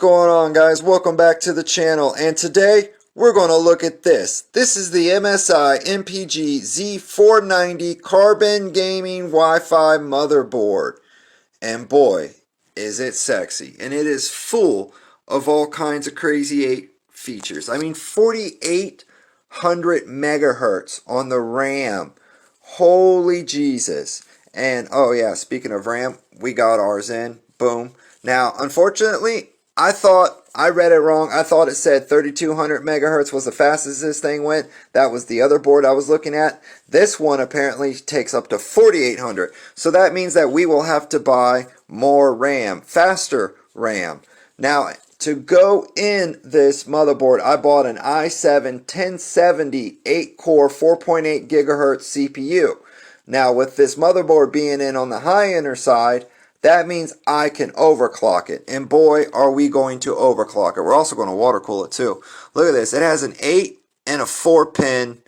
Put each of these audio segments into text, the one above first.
going on, guys? Welcome back to the channel, and today we're going to look at this. This is the MSI MPG Z490 Carbon Gaming Wi-Fi motherboard, and boy is it sexy, and it is full of all kinds of crazy features. I mean, 4800 megahertz on the RAM. Holy Jesus. And oh yeah, speaking of RAM, we got ours in. Boom. Now, unfortunately, I read it wrong. I thought it said 3200 megahertz was the fastest this thing went. That was the other board I was looking at. This one apparently takes up to 4800. So that means that we will have to buy more RAM, faster RAM. Now, to go in this motherboard, I bought an i7 1070 8-core 4.8 gigahertz CPU. Now, with this motherboard being in on the high-ender side, that means I can overclock it. And boy, are we going to overclock it. We're also going to water cool it too. Look at this. It has an 8 and a 4 pin.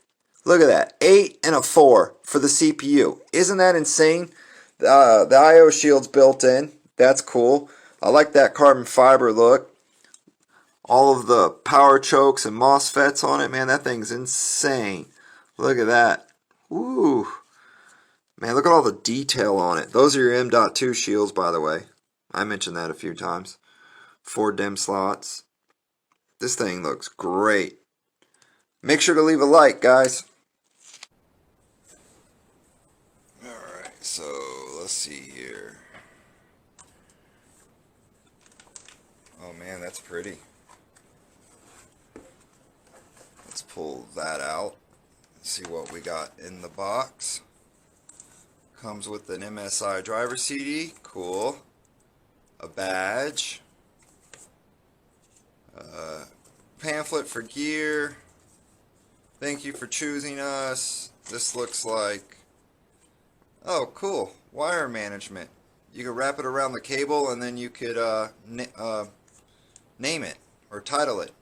Look at that. 8 and a 4 for the CPU. Isn't that insane? The I/O shield's built in. That's cool. I like that carbon fiber look. All of the power chokes and MOSFETs on it. Man, that thing's insane. Look at that. Woo. Man, look at all the detail on it. Those are your M.2 shields, by the way. I mentioned that a few times. 4 DIMM slots. This thing looks great. Make sure to leave a like, guys. Alright, so let's see here. Oh man, that's pretty. Let's pull that out. See what we got in the box. Comes with an MSI driver CD, cool. A badge. Pamphlet for gear. Thank you for choosing us. This looks like, oh cool, wire management. You could wrap it around the cable and then you could name it or title it.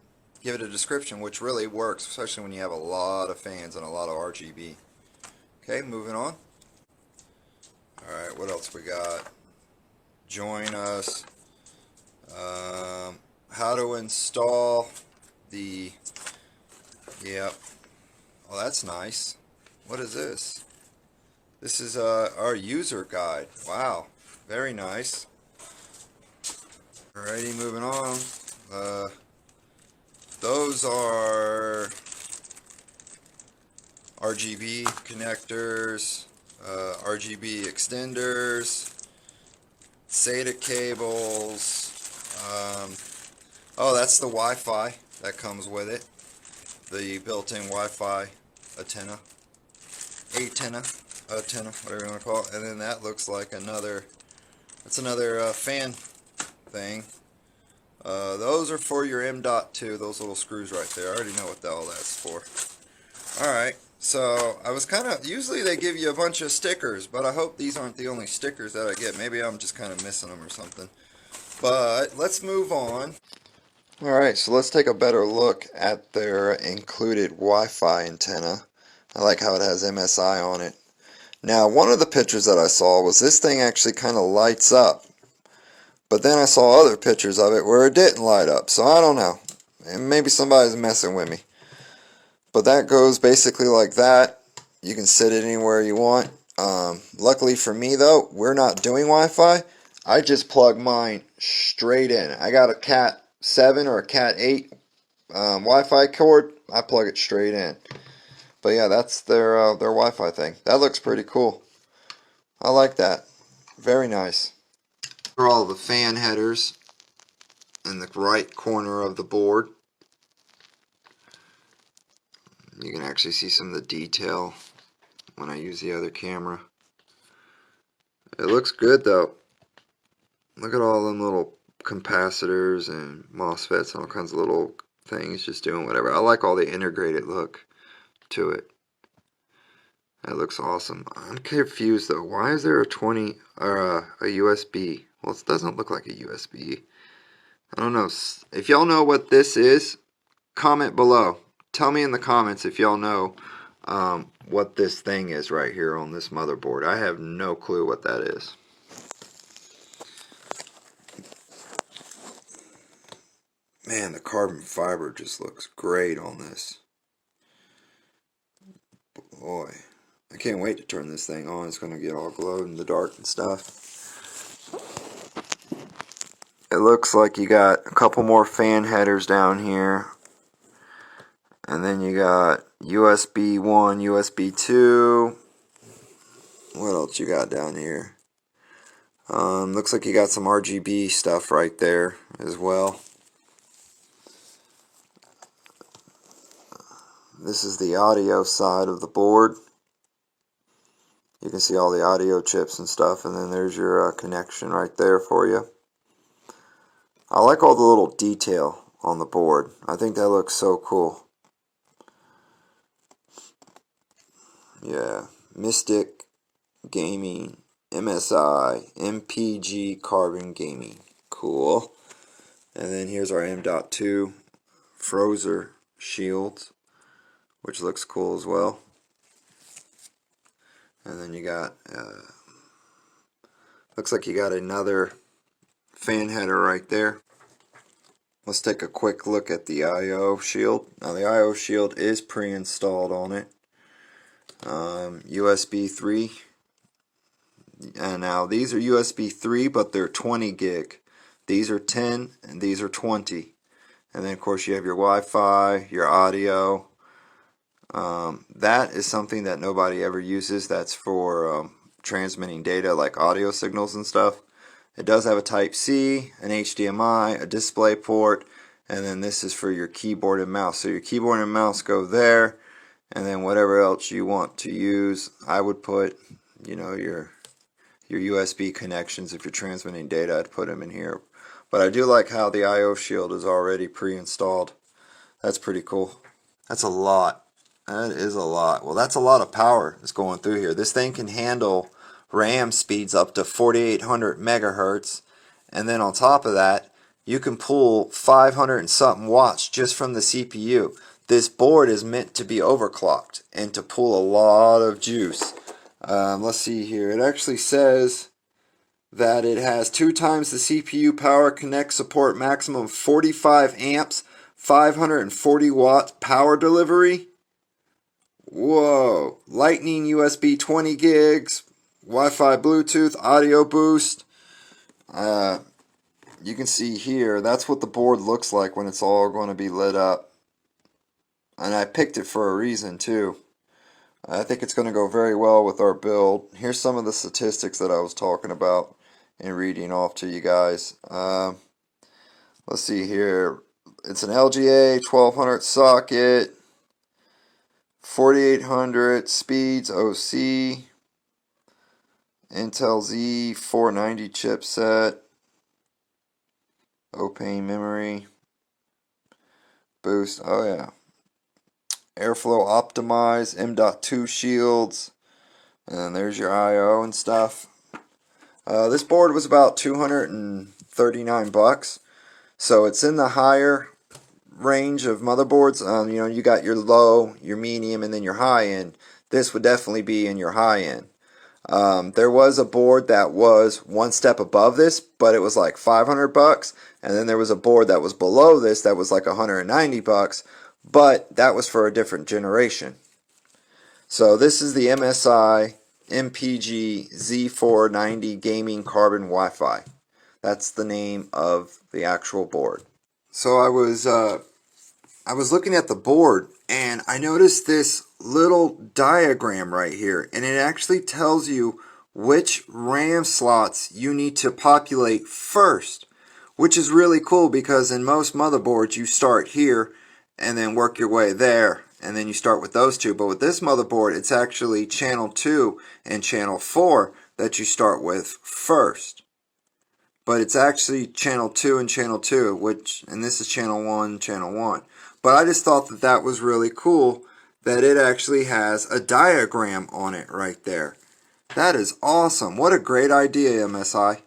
Give it a description, which really works, especially when you have a lot of fans and a lot of RGB. Okay, moving on. Alright, what else we got? Join us. How to install the... Yep. Oh, that's nice. What is this? This is our user guide. Wow. Very nice. Alrighty, moving on. Those are RGB connectors. RGB extenders, SATA cables. Oh, that's the Wi-Fi that comes with it. The built-in Wi-Fi antenna, whatever you want to call it. And then that looks like another. That's another fan thing. Those are for your M.2. Those little screws right there. I already know what all that's for. All right. So, I was kind of, usually they give you a bunch of stickers, but I hope these aren't the only stickers that I get. Maybe I'm just kind of missing them or something. But, let's move on. Alright, so let's take a better look at their included Wi-Fi antenna. I like how it has MSI on it. Now, one of the pictures that I saw was this thing actually kind of lights up. But then I saw other pictures of it where it didn't light up, so I don't know. And maybe somebody's messing with me. But that goes basically like that. You can sit it anywhere you want. Luckily for me though, we're not doing Wi-Fi. I just plug mine straight in. I got a Cat 7 or a Cat 8 Wi-Fi cord. I plug it straight in. But yeah, that's their Wi-Fi thing. That looks pretty cool. I like that. Very nice. Here are all the fan headers in the right corner of the board. You can actually see some of the detail when I use the other camera. It looks good though. Look at all them little capacitors and MOSFETs and all kinds of little things just doing whatever. I like all the integrated look to it. That looks awesome. I'm confused though. Why is there a 20 or a USB? Well, it doesn't look like a USB. I don't know. If y'all know what this is, comment below. Tell me in the comments if y'all know what this thing is right here on this motherboard. I have no clue what that is. Man, the carbon fiber just looks great on this. Boy, I can't wait to turn this thing on. It's going to get all glowed in the dark and stuff. It looks like you got a couple more fan headers down here. And then you got USB 1, USB 2. What else you got down here? Looks like you got some RGB stuff right there as well. This is the audio side of the board. You can see all the audio chips and stuff, and then there's your connection right there for you. I like all the little detail on the board. I think that looks so cool. Yeah, Mystic Gaming, MSI, MPG Carbon Gaming. Cool. And then here's our M.2 Frozer shields, which looks cool as well. And then you got, looks like you got another fan header right there. Let's take a quick look at the I/O shield. Now the I/O shield is pre-installed on it. USB 3. And now these are USB 3, but they're 20 gig. These are 10 and these are 20. And then of course you have your Wi-Fi, your audio. That is something that nobody ever uses. That's for transmitting data like audio signals and stuff. It does have a Type-C, an HDMI, a display port, and then this is for your keyboard and mouse. So your keyboard and mouse go there, and then whatever else you want to use, I would put, you know, your USB connections. If you're transmitting data, I'd put them in here. But I do like how the I/O shield is already pre-installed. That's pretty cool. That's a lot. That is a lot. Well, that's a lot of power that's going through here. This thing can handle RAM speeds up to 4800 megahertz, and then on top of that you can pull 500 and something watts just from the CPU. This board is meant to be overclocked and to pull a lot of juice. Let's see here. It actually says that it has 2 times the CPU power, connect support maximum 45 amps, 540 watt power delivery. Whoa. Lightning USB 20 gigs, Wi-Fi, Bluetooth, audio boost. You can see here, that's what the board looks like when it's all going to be lit up. And I picked it for a reason too. I think it's going to go very well with our build. Here's some of the statistics that I was talking about and reading off to you guys. Let's see here. It's an LGA 1200 socket, 4800 speeds OC, Intel Z490 chipset, Opane memory, boost, oh yeah, airflow optimized, M.2 shields, and there's your I/O and stuff. This board was about $239, so it's in the higher range of motherboards. You know, you got your low, your medium, and then your high end. This would definitely be in your high end. There was a board that was one step above this, but it was like $500, and then there was a board that was below this that was like $190, but that was for a different generation. So this is the MSI MPG Z490 Gaming Carbon Wi-Fi. That's the name of the actual board. So I was looking at the board and I noticed this little diagram right here, and it actually tells you which RAM slots you need to populate first, which is really cool because in most motherboards you start here and then work your way there, and then you start with those two. But with this motherboard, it's actually channel 2 and channel 4 that you start with first. But it's actually channel 2 and channel 2, and this is channel 1, channel 1. But I just thought that that was really cool that it actually has a diagram on it right there. That is awesome. What a great idea, MSI.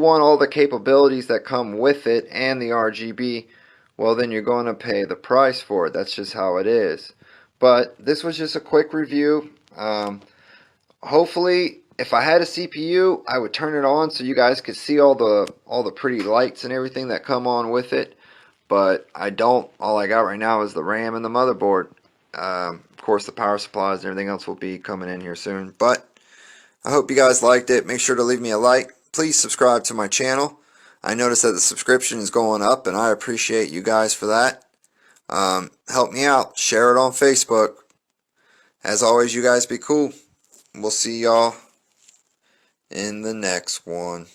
want all the capabilities that come with it and the RGB, well, then you're going to pay the price for it. That's just how it is. But this was just a quick review. Hopefully, if I had a CPU, I would turn it on so you guys could see all the pretty lights and everything that come on with it. But I don't. All I got right now is the RAM and the motherboard. Of course, the power supplies and everything else will be coming in here soon. But I hope you guys liked it. Make sure to leave me a like. Please subscribe to my channel. I noticed that the subscription is going up, and I appreciate you guys for that. Help me out. Share it on Facebook. As always, you guys be cool. We'll see y'all in the next one.